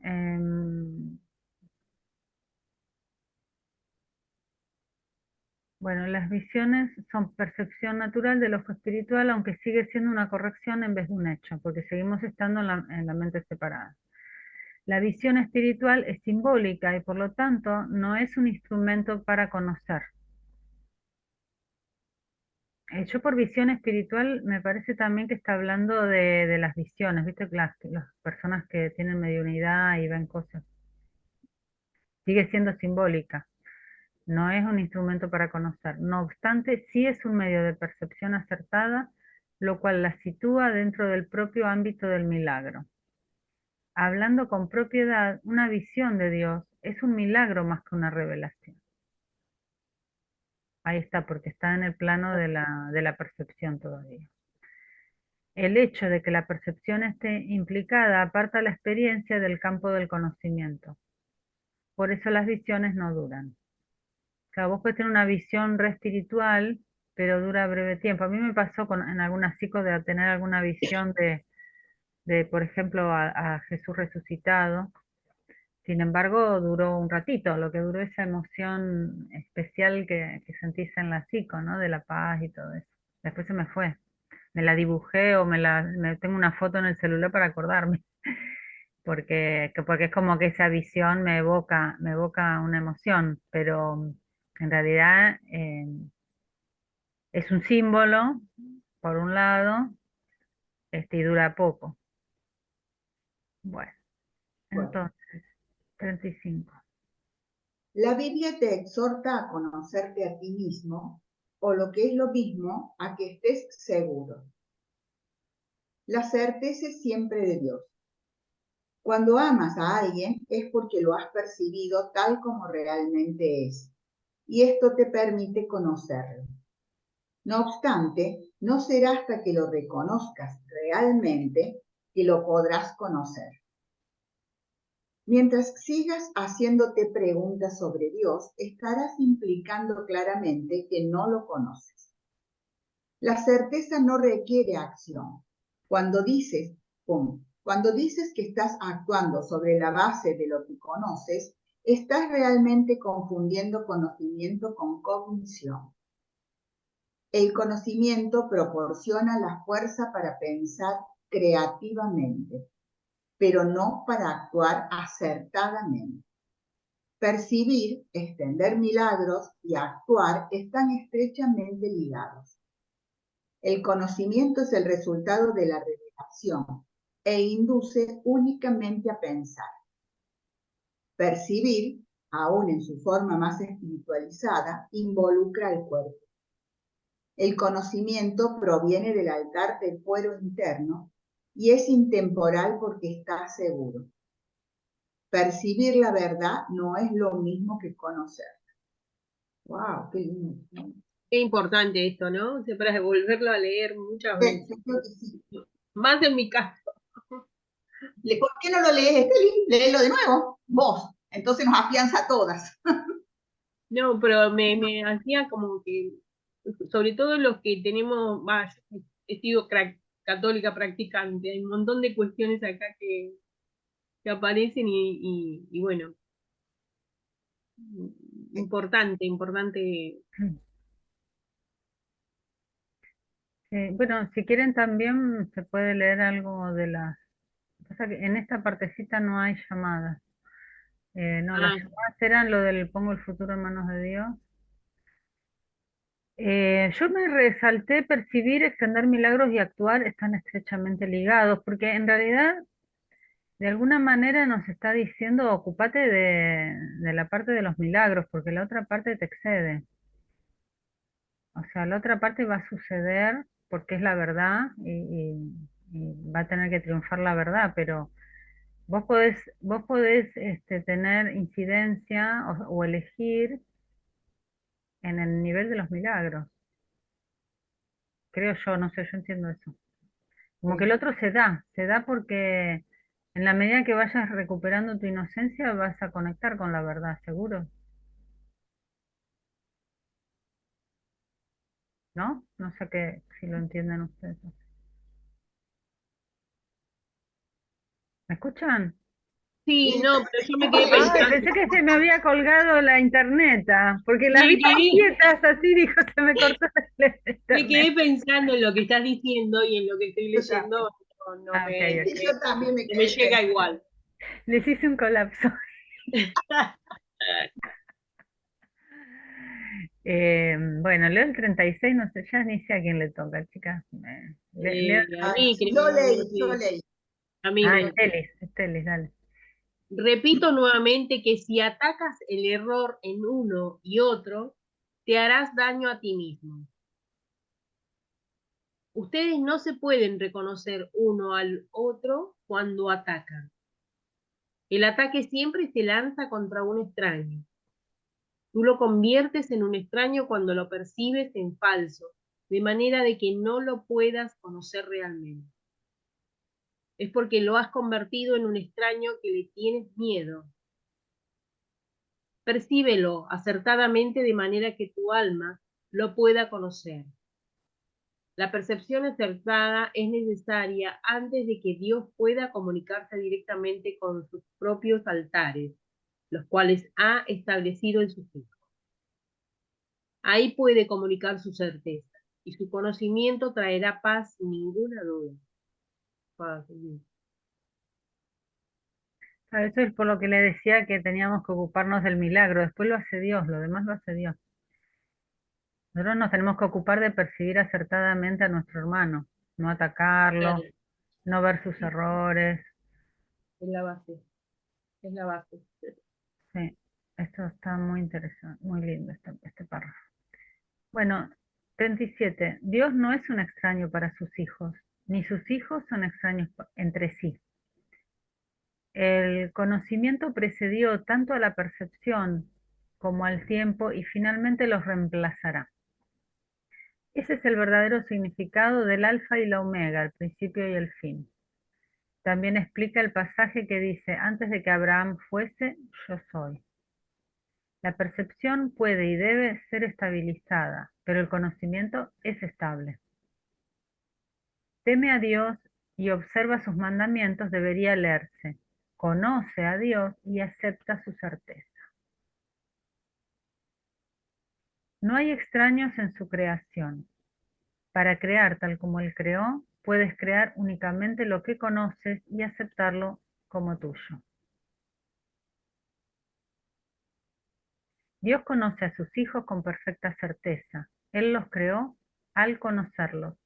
Em, Bueno, las visiones son percepción natural del ojo espiritual, aunque sigue siendo una corrección en vez de un hecho, porque seguimos estando en la mente separada. La visión espiritual es simbólica y por lo tanto no es un instrumento para conocer. Yo por visión espiritual me parece también que está hablando de las visiones, ¿viste? Las personas que tienen mediunidad y ven cosas. Sigue siendo simbólica. No es un instrumento para conocer. No obstante, sí es un medio de percepción acertada, lo cual la sitúa dentro del propio ámbito del milagro. Hablando con propiedad, una visión de Dios es un milagro más que una revelación. Ahí está, porque está en el plano de la percepción todavía. El hecho de que la percepción esté implicada aparta la experiencia del campo del conocimiento. Por eso las visiones no duran. O sea, vos puedes tener una visión re espiritual, pero dura breve tiempo. A mí me pasó en algunas psicos de tener alguna visión por ejemplo, a Jesús resucitado. Sin embargo, duró un ratito, lo que duró esa emoción especial que sentís en la psico, ¿no? De la paz y todo eso. Después se me fue. Me la dibujé o tengo una foto en el celular para acordarme, porque es como que esa visión me evoca una emoción, pero en realidad es un símbolo, por un lado, y dura poco. Bueno, Bueno, entonces, 35. la Biblia te exhorta a conocerte a ti mismo, o lo que es lo mismo, a que estés seguro. La certeza es siempre de Dios. Cuando amas a alguien es porque lo has percibido tal como realmente es, y esto te permite conocerlo. No obstante, no será hasta que lo reconozcas realmente que lo podrás conocer. Mientras sigas haciéndote preguntas sobre Dios, estarás implicando claramente que no lo conoces. La certeza no requiere acción. Cuando dices que estás actuando sobre la base de lo que conoces, estás realmente confundiendo conocimiento con cognición. El conocimiento proporciona la fuerza para pensar creativamente, pero no para actuar acertadamente. Percibir, extender milagros y actuar están estrechamente ligados. El conocimiento es el resultado de la revelación e induce únicamente a pensar. Percibir, aún en su forma más espiritualizada, involucra al cuerpo. El conocimiento proviene del altar del fuero interno y es intemporal porque está seguro. Percibir la verdad no es lo mismo que conocer. ¡Wow! ¡Qué lindo! Qué importante esto, ¿no? O sea, para volverlo a leer muchas veces. Yo creo que sí. Más en mi caso. ¿Por qué no lo lees, Esteli? Léelo de nuevo, vos. Entonces nos afianza a todas. No, pero me hacía como que, sobre todo los que tenemos, he sido católica practicante, hay un montón de cuestiones acá que aparecen y bueno, importante. Bueno, si quieren también se puede leer algo de las... Pasa que en esta partecita no hay llamadas. No, las Ah, llamadas eran lo del pongo el futuro en manos de Dios. Yo me resalté percibir, extender milagros y actuar están estrechamente ligados, porque en realidad de alguna manera nos está diciendo ocúpate de la parte de los milagros, porque la otra parte te excede. O sea, la otra parte va a suceder porque es la verdad y va a tener que triunfar la verdad, pero vos podés tener incidencia o elegir en el nivel de los milagros. Creo yo, no sé, yo entiendo eso. Como que el otro se da porque en la medida que vayas recuperando tu inocencia vas a conectar con la verdad, seguro, ¿no? No sé qué, si lo entienden ustedes. ¿Me escuchan? sí, Sí, no, pero yo me quedé perfecto. Ay, pensando, pensé que se me había colgado la internet, porque las me vi tan quedé, quietas así, dijo, se me cortó la me internet. quedé pensando en lo que estás diciendo y en lo que estoy Yo también. leyendo, no Ah, ok, Sí, ok. yo también me me quedé llega igual. Les hice un colapso. Bueno, leo el 36, no sé, ya ni sé a quién le toca, chicas. Leo. A mí, Yo leí. a mí, Ah, bueno. Estelis, dale. Repito nuevamente que si atacas el error en uno y otro, te harás daño a ti mismo. Ustedes no se pueden reconocer uno al otro cuando atacan. El ataque siempre se lanza contra un extraño. Tú lo conviertes en un extraño cuando lo percibes en falso, de manera de que no lo puedas conocer realmente. Es porque lo has convertido en un extraño que le tienes miedo. Percíbelo acertadamente de manera que tu alma lo pueda conocer. La percepción acertada es necesaria antes de que Dios pueda comunicarse directamente con sus propios altares, los cuales ha establecido en sus hijos. Ahí puede comunicar su certeza y su conocimiento traerá paz sin ninguna duda. Eso es por lo que le decía que teníamos que ocuparnos del milagro. Después lo hace Dios, lo demás lo hace Dios. Nosotros nos tenemos que ocupar de percibir acertadamente a nuestro hermano, no Claro, atacarlo, no ver sus es errores. la base, es la base. Sí, esto está muy interesante, muy lindo este párrafo. Bueno, 37. Dios no es un extraño para sus hijos, ni sus hijos son extraños entre sí. El conocimiento precedió tanto a la percepción como al tiempo y finalmente los reemplazará. Ese es el verdadero significado del alfa y la omega, el principio y el fin. También explica el pasaje que dice, antes de que Abraham fuese, yo soy. La percepción puede y debe ser estabilizada, pero el conocimiento es estable. Teme a Dios y observa sus mandamientos debería leerse. Conoce a Dios y acepta su certeza. No hay extraños en su creación. Para crear tal como Él creó, puedes crear únicamente lo que conoces y aceptarlo como tuyo. Dios conoce a sus hijos con perfecta certeza. Él los creó al conocerlos.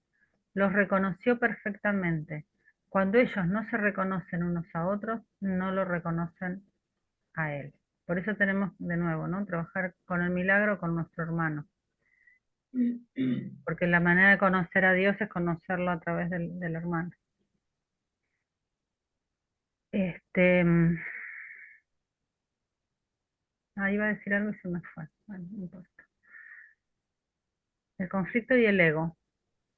Los reconoció perfectamente. Cuando ellos no se reconocen unos a otros, no lo reconocen a Él. Por eso tenemos de nuevo, ¿no? Trabajar con el milagro con nuestro hermano. Porque la manera de conocer a Dios es conocerlo a través del hermano. Iba a decir algo y se me fue. Bueno, no importa. El conflicto y el ego.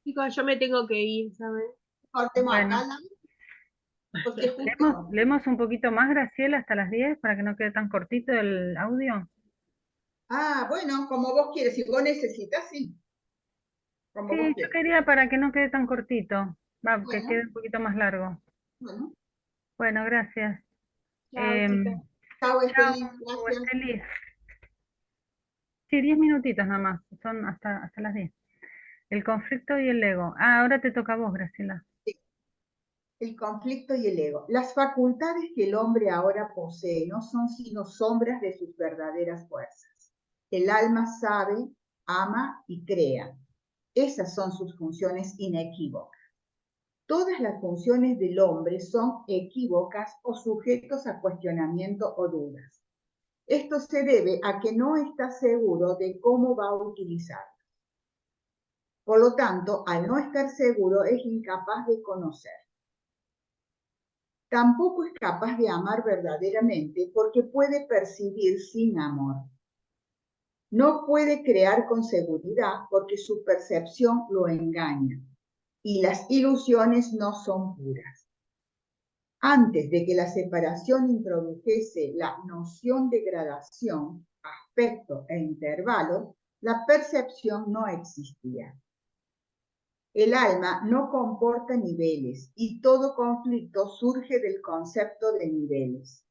Chicos, yo me tengo que ir, ¿saben? Cortemos Bueno, acá, ¿no? porque justo... ¿Leemos un poquito más, Graciela, hasta las 10 para que no quede tan cortito el audio? Ah, bueno, como vos quieres, si vos necesitas, sí, como Sí, vos yo quieras. quería para que no quede tan cortito, que Bueno, quede un poquito más largo. bueno, Bueno, gracias. Chao, chicas. chao, Chao, Estelis, gracias. Esteli. Sí, 10 minutitos nada más, son hasta las 10. El conflicto y el ego. Ah, ahora te toca a vos, Graciela. El conflicto y el ego. Las facultades que el hombre ahora posee no son sino sombras de sus verdaderas fuerzas. El alma sabe, ama y crea. Esas son sus funciones inequívocas. Todas las funciones del hombre son equívocas o sujetos a cuestionamiento o dudas. Esto se debe a que no está seguro de cómo va a utilizarlas. Por lo tanto, al no estar seguro, es incapaz de conocer. Tampoco es capaz de amar verdaderamente porque puede percibir sin amor. No puede crear con seguridad porque su percepción lo engaña y las ilusiones no son puras. Antes de que la separación introdujese la noción de gradación, aspecto e intervalo, la percepción no existía. El alma no comporta niveles y todo conflicto surge del concepto de niveles.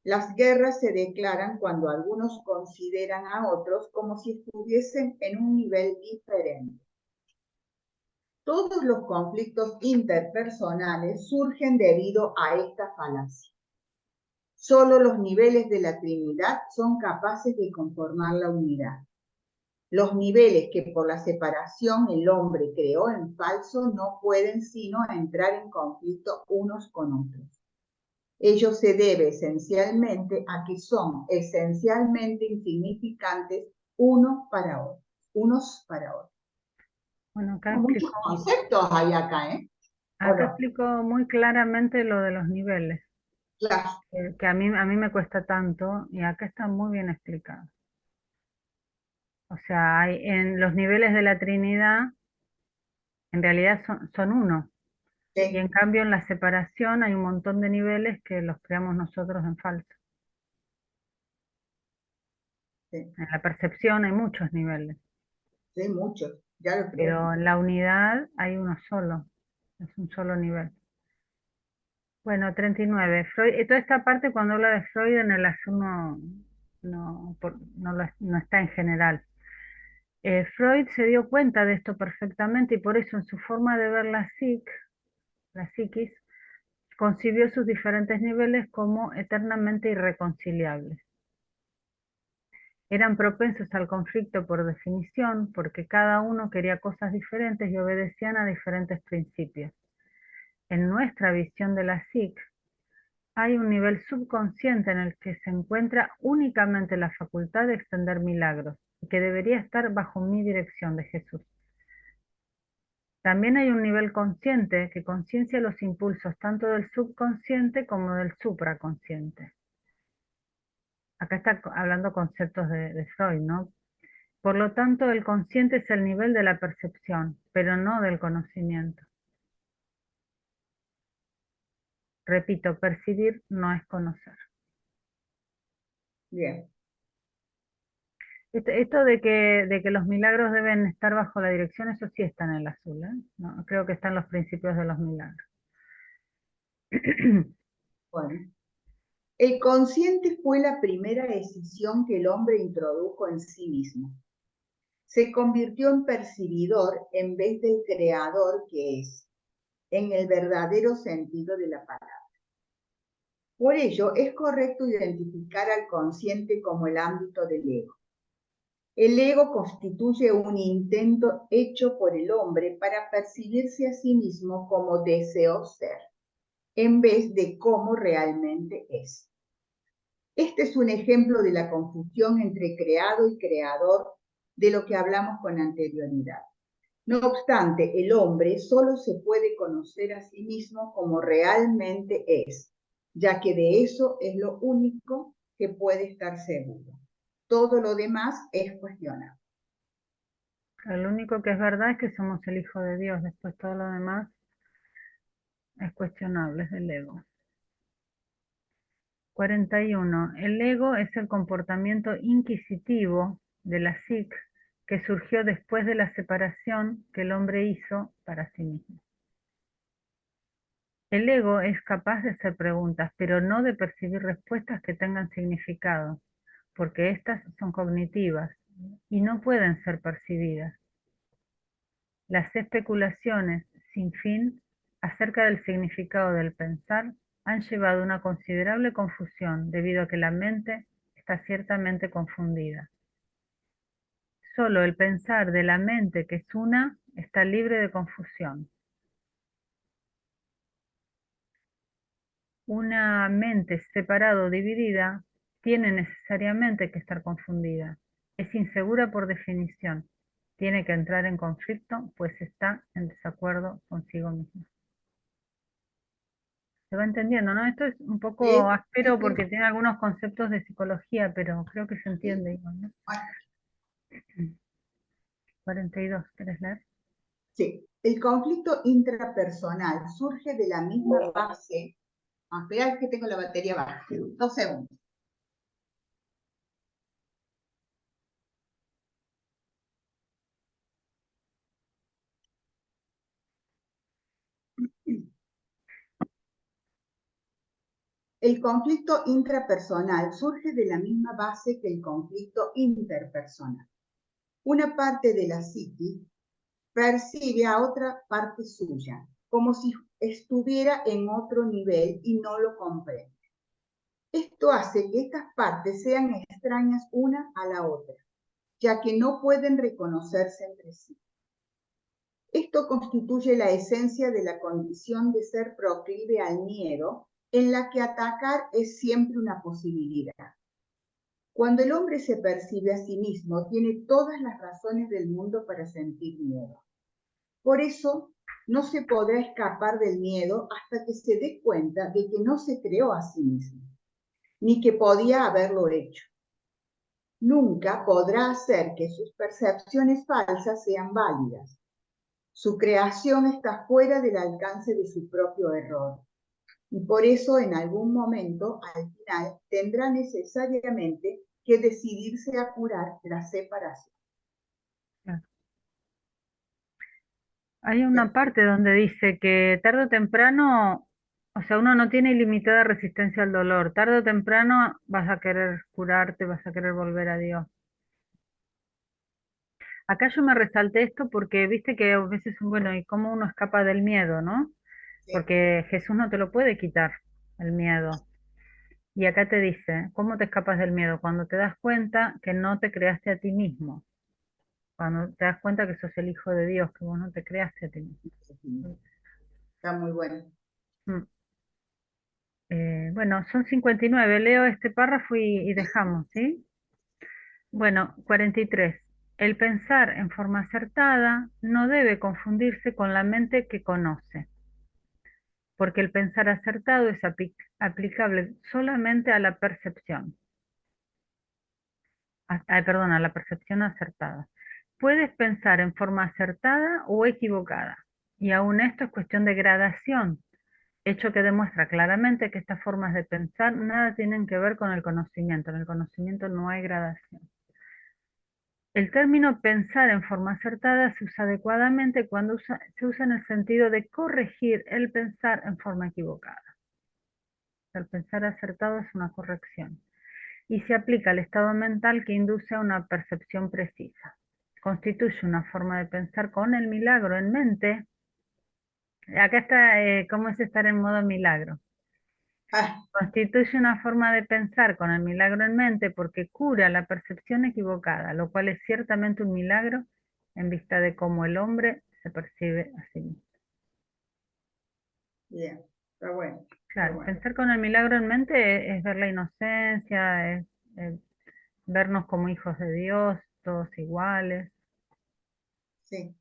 Las guerras se declaran cuando algunos consideran a otros como si estuviesen en un nivel diferente. Todos los conflictos interpersonales surgen debido a esta falacia. Solo los niveles de la Trinidad son capaces de conformar la unidad. Los niveles que por la separación el hombre creó en falso no pueden sino entrar en conflicto unos con otros. Ello se debe esencialmente a que son esencialmente insignificantes unos para otros. Bueno, Muchos conceptos hay acá, ¿eh? ¿O acá no? explico muy claramente lo de los niveles, Claro, que a mí me cuesta tanto y acá está muy bien explicado. O sea, en los niveles de la Trinidad, en realidad son uno. Y en sí, cambio en la separación hay un montón de niveles que los creamos nosotros en falso. sí, En la percepción hay muchos niveles, sí, muchos, ya lo creo. pero en la unidad hay uno solo, es un solo nivel. Bueno, 39. Freud, toda esta parte cuando habla de Freud en el azul no está en general. Freud se dio cuenta de esto perfectamente y por eso en su forma de ver la psiquis, concibió sus diferentes niveles como eternamente irreconciliables. Eran propensos al conflicto por definición, porque cada uno quería cosas diferentes y obedecían a diferentes principios. En nuestra visión de la psique, hay un nivel subconsciente en el que se encuentra únicamente la facultad de extender milagros, y que debería estar bajo mi dirección de Jesús. También hay un nivel consciente que conciencia los impulsos tanto del subconsciente como del supraconsciente. Acá está hablando conceptos de Freud, ¿no? Por lo tanto, el consciente es el nivel de la percepción, pero no del conocimiento. Repito, percibir no es conocer. Bien, Esto de que los milagros deben estar bajo la dirección, eso sí está en el azul, ¿eh? No, creo que están los principios de los milagros. bueno. El consciente fue la primera decisión que el hombre introdujo en sí mismo. Se convirtió en percibidor en vez del creador que es, en el verdadero sentido de la palabra. Por ello, es correcto identificar al consciente como el ámbito del ego. El ego constituye un intento hecho por el hombre para percibirse a sí mismo como deseó ser, en vez de cómo realmente es. Este es un ejemplo de la confusión entre creado y creador de lo que hablamos con anterioridad. No obstante, el hombre solo se puede conocer a sí mismo como realmente es, ya que de eso es lo único que puede estar seguro. Todo lo demás es cuestionable. Lo único que es verdad es que somos el Hijo de Dios, después todo lo demás es cuestionable, es del ego. 41. El ego es el comportamiento inquisitivo de la psique que surgió después de la separación que el hombre hizo para sí mismo. El ego es capaz de hacer preguntas, pero no de percibir respuestas que tengan significado, porque éstas son cognitivas y no pueden ser percibidas. Las especulaciones sin fin acerca del significado del pensar han llevado a una considerable confusión debido a que la mente está ciertamente confundida. Solo el pensar de la mente, que es una, está libre de confusión. Una mente separada o dividida tiene necesariamente que estar confundida. Es insegura por definición. Tiene que entrar en conflicto, pues está en desacuerdo consigo misma. Se va entendiendo, ¿no? Esto es un poco Sí, áspero sí, porque sí, tiene algunos conceptos de psicología, pero creo que se sí. entiende igual, ¿no? Bueno, 42, ¿querés leer? sí. El conflicto intrapersonal surge de la misma base. Espera que tengo la batería baja. 2 segundos. El conflicto intrapersonal surge de la misma base que el conflicto interpersonal. Una parte de la psique percibe a otra parte suya, como si estuviera en otro nivel y no lo comprende. Esto hace que estas partes sean extrañas una a la otra, ya que no pueden reconocerse entre sí. Esto constituye la esencia de la condición de ser proclive al miedo, en la que atacar es siempre una posibilidad. Cuando el hombre se percibe a sí mismo, tiene todas las razones del mundo para sentir miedo. Por eso, no se podrá escapar del miedo hasta que se dé cuenta de que no se creó a sí mismo, ni que podía haberlo hecho. Nunca podrá hacer que sus percepciones falsas sean válidas. Su creación está fuera del alcance de su propio error. Y por eso, en algún momento, al final, tendrá necesariamente que decidirse a curar la separación. Claro. Hay una parte donde dice que tarde o temprano, o sea, uno no tiene ilimitada resistencia al dolor. Tarde o temprano vas a querer curarte, vas a querer volver a Dios. Acá yo me resalté esto porque viste que a veces, bueno, ¿y cómo uno escapa del miedo, no? Sí, Porque Jesús no te lo puede quitar, el miedo. Y acá te dice, ¿cómo te escapas del miedo? Cuando te das cuenta que no te creaste a ti mismo. Cuando te das cuenta que sos el Hijo de Dios, que vos no te creaste a ti mismo. está muy bueno. Mm. Bueno, son 59. Leo este párrafo y dejamos, ¿sí? Bueno, 43. El pensar en forma acertada no debe confundirse con la mente que conoce, porque el pensar acertado es aplicable solamente a la percepción. Perdón, a la percepción acertada. Puedes pensar en forma acertada o equivocada, y aún esto es cuestión de gradación, hecho que demuestra claramente que estas formas de pensar nada tienen que ver con el conocimiento. En el conocimiento no hay gradación. El término pensar en forma acertada se usa adecuadamente cuando se usa en el sentido de corregir el pensar en forma equivocada. El pensar acertado es una corrección y se aplica al estado mental que induce a una percepción precisa. Constituye una forma de pensar con el milagro en mente. Acá está cómo es estar en modo milagro. Ah, Constituye una forma de pensar con el milagro en mente porque cura la percepción equivocada, lo cual es ciertamente un milagro en vista de cómo el hombre se percibe a sí mismo. bien, está bueno, está Claro, bueno. pensar con el milagro en mente es ver la inocencia, es vernos como hijos de Dios, todos iguales. Sí,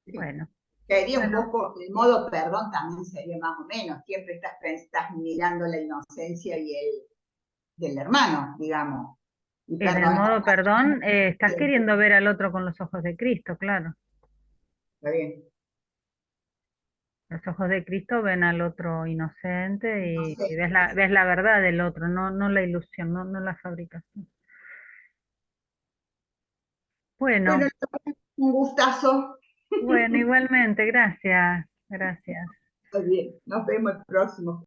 sí. Bueno, Sería un bueno, poco, el modo perdón también sería más o menos, siempre estás mirando la inocencia y el del hermano, digamos, y en el perdonar. modo perdón, estás queriendo ver al otro con los ojos de Cristo, claro. Está bien. Los ojos de Cristo ven al otro inocente No y sé. ves la verdad del otro, no la ilusión, no la fabricación. Bueno, Bueno, un gustazo. bueno, igualmente, gracias, gracias. Muy bien, nos vemos el próximo.